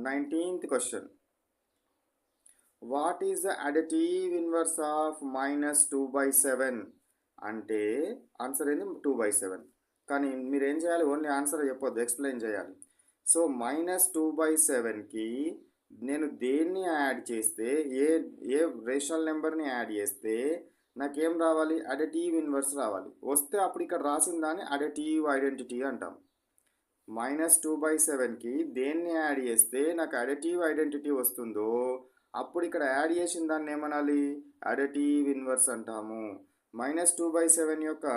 19th question. What is the additive inverse of minus 2/7? అంటే answer ఏంది 2/7. కానీ మీరు ఏం చేయాలి, ఓన్లీ ఆన్సర్ చెప్పొద్దు, ఎక్స్ప్లెయిన్ చేయాలి. సో -2/7కి నేను దేన్ని యాడ్ చేస్తే, ఏ ఏ రేషనల్ నెంబర్ని యాడ్ చేస్తే నాకేం రావాలి, అడిటివ్ ఇన్వర్స్ రావాలి. వస్తే అప్పుడు ఇక్కడ రాసిన దాన్ని అడిటివ్ ఐడెంటిటీ అంటాం. -2/7కి దేన్ని యాడ్ చేస్తే నాకు అడిటివ్ ఐడెంటిటీ వస్తుందో అప్పుడు ఇక్కడ యాడ్ చేసిన దాన్ని ఏమనాలి, అడిటివ్ ఇన్వర్స్ అంటాము. -2/7 యొక్క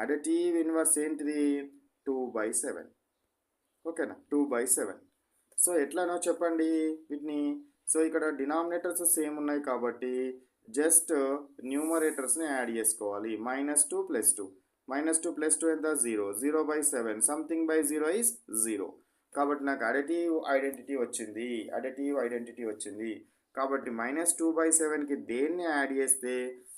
అడిటివ్ ఇన్వర్స్ ఏంటిది, 2/7. ఓకేనా, 2/7. సో ఎట్లానో చెప్పండి వీటిని. సో ఇక్కడ డినామినేటర్స్ సేమ్ ఉన్నాయి కాబట్టి జస్ట్ న్యూమరేటర్స్ని యాడ్ చేసుకోవాలి. -2 + 2. -2 + 2 ఎంత, 0. 0/7. Something by 0 is 0. కాబట్టి నాకు అడిటివ్ ఐడెంటిటీ వచ్చింది. కాబట్టి -2/7కి దేన్ని యాడ్ చేస్తే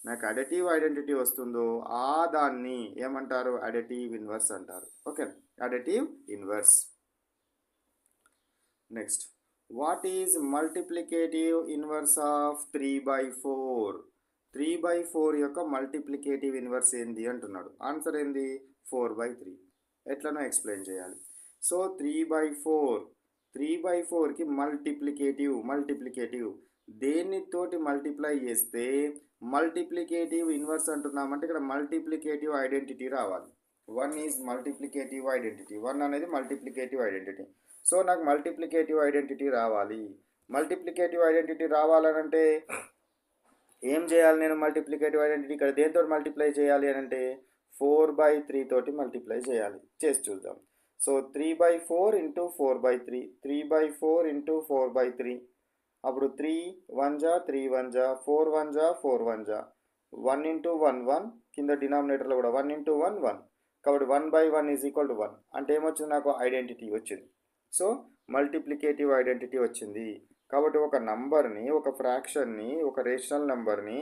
నాకు అడిటివ్ ఐడెంటిటీ వస్తుందో ఆ దాన్ని ఏమంటారు, అడిటివ్ ఇన్వర్స్ అంటారు. Okay, additive inverse. Next, what is multiplicative inverse of 3/4? 3/4 యొక్క మల్టిప్లికేటివ్ ఇన్వర్స్ ఏంది అంటున్నాడు. ఆన్సర్ ఏంది, 4/3. ఎట్లనో ఎక్స్ప్లెయిన్ చేయాలి. సో 3/4కి మల్టిప్లికేటివ్ దేనితోటి మల్టిప్లై చేస్తే మల్టిప్లికేటివ్ ఇన్వర్స్ అంటున్నామంటే ఇక్కడ మల్టిప్లికేటివ్ ఐడెంటిటీ రావాలి. 1 ఈజ్ మల్టిప్లికేటివ్ ఐడెంటిటీ. 1 అనేది మల్టిప్లికేటివ్ ఐడెంటిటీ. సో నాకు మల్టిప్లికేటివ్ ఐడెంటిటీ రావాలి. మల్టిప్లికేటివ్ ఐడెంటిటీ రావాలనంటే ఏం చేయాలి, నేను మల్టిప్లికేటివ్ ఐడెంటిటీ ఇక్కడ దేంతో మల్టిప్లై చేయాలి అని అంటే 4/3 తోటి మల్టిప్లై చేయాలి. చేసి చూద్దాం. సో 3/4 × 4/3. 3/4 × 4/3. అప్పుడు 3 1 జా 3 1 జా 4 1 జా 4 1 జా 1 × 1 1. కింద డినామినేటర్లో కూడా 1 × 1 1. కాబట్టి 1/1 = 1. అంటే ఏమొచ్చింది, నాకు ఐడెంటిటీ వచ్చింది. సో మల్టిప్లికేటివ్ ఐడెంటిటీ వచ్చింది. కాబట్టి ఒక నంబర్ని, ఒక ఫ్రాక్షన్ని, ఒక రేషనల్ నెంబర్ని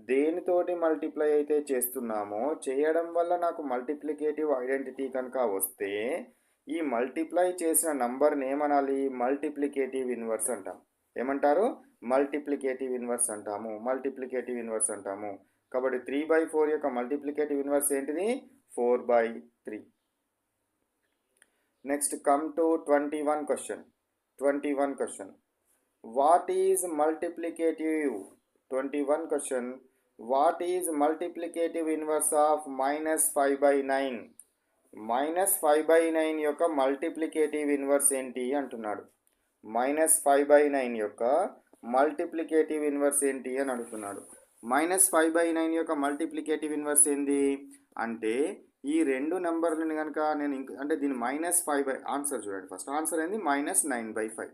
దేనితోటి మల్టిప్లై అయితే చేస్తున్నామో చేయడం వల్ల నాకు మల్టిప్లికేటివ్ ఐడెంటిటీ కనుక వస్తే ఈ మల్టిప్లై చేసిన నంబర్ని ఏమనాలి, మల్టిప్లికేటివ్ ఇన్వర్స్ అంటాం. ఏమంటారు, మల్టిప్లికేటివ్ ఇన్వర్స్ అంటాము. కాబట్టి 3/4 యొక్క మల్టిప్లికేటివ్ ఇన్వర్స్ ఏంటిది, 4/3. Next, come to 21 question. What is multiplicative? 21 question. What is multiplicative inverse of -5/9? -5/9 యొక్క మల్టిప్లికేటివ్ ఇన్వర్స్ ఏంటి అంటున్నాడు. -5/9 యొక్క మల్టిప్లికేటివ్ ఇన్వర్స్ ఏంటి అని అడుగుతున్నాడు. -5/9 యొక్క మల్టిప్లికేటివ్ ఇన్వర్స్ ఏంది అంటే ఈ రెండు నెంబర్లను కనుక నేను అంటే దీని -5 ఆన్సర్ చూడండి. ఫస్ట్ ఆన్సర్ ఏంది, -9/5.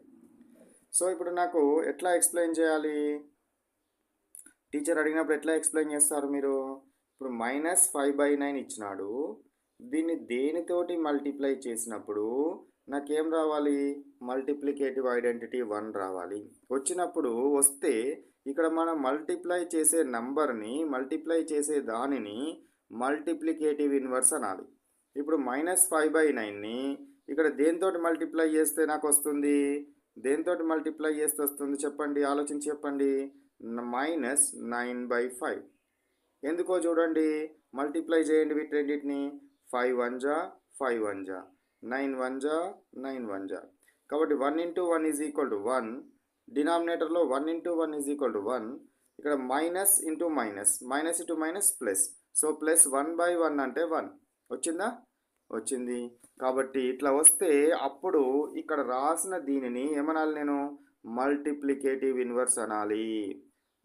సో ఇప్పుడు నాకు ఎట్లా ఎక్స్ప్లెయిన్ చేయాలి, టీచర్ అడిగినప్పుడు ఎట్లా ఎక్స్ప్లెయిన్ చేస్తారు మీరు. ఇప్పుడు -5/9 ఇచ్చినాడు, దీన్ని దేనితోటి మల్టిప్లై చేసినప్పుడు నాకేం రావాలి, మల్టిప్లికేటివ్ ఐడెంటిటీ 1 రావాలి. వస్తే ఇక్కడ మనం మల్టిప్లై చేసే నంబర్ని, మల్టిప్లై చేసే దానిని మల్టిప్లికేటివ్ ఇన్వర్స్ అనాలి. ఇప్పుడు -5/9ని ఇక్కడ దేనితోటి మల్టిప్లై చేస్తే నాకు వస్తుంది, దేనితోటి మల్టిప్లై చేస్తే వస్తుంది చెప్పండి, ఆలోచించి చెప్పండి. -9/5. ఎందుకో చూడండి, మల్టిప్లై చేయండి వీటి రెండింటిని. 5 1 జా 5 1 జా 9 1 జా 9 1 జా. కాబట్టి 1 × 1 = 1. డినామినేటర్లో 1 × 1 = 1. ఇక్కడ minus into minus plus. So +1/1 అంటే 1 వచ్చింది. కాబట్టి ఇట్లా వస్తే అప్పుడు ఇక్కడ రాసిన దీనిని ఏమనాలి, నేను మల్టిప్లికేటివ్ ఇన్వర్స్ అనాలి.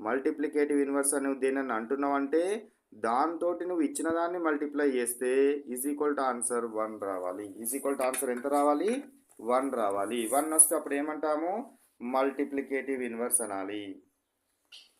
మల్టిప్లికేటివ్ ఇన్వర్స్ అని దేనని అంటున్నావు అంటే దాంతో నువ్వు ఇచ్చిన దాన్ని మల్టిప్లై చేస్తే ఆన్సర్ 1 రావాలి. ఆన్సర్ ఎంత రావాలి, 1 రావాలి. 1 వస్తే అప్పుడు ఏమంటాము, మల్టిప్లికేటివ్ ఇన్వర్స్ అనాలి.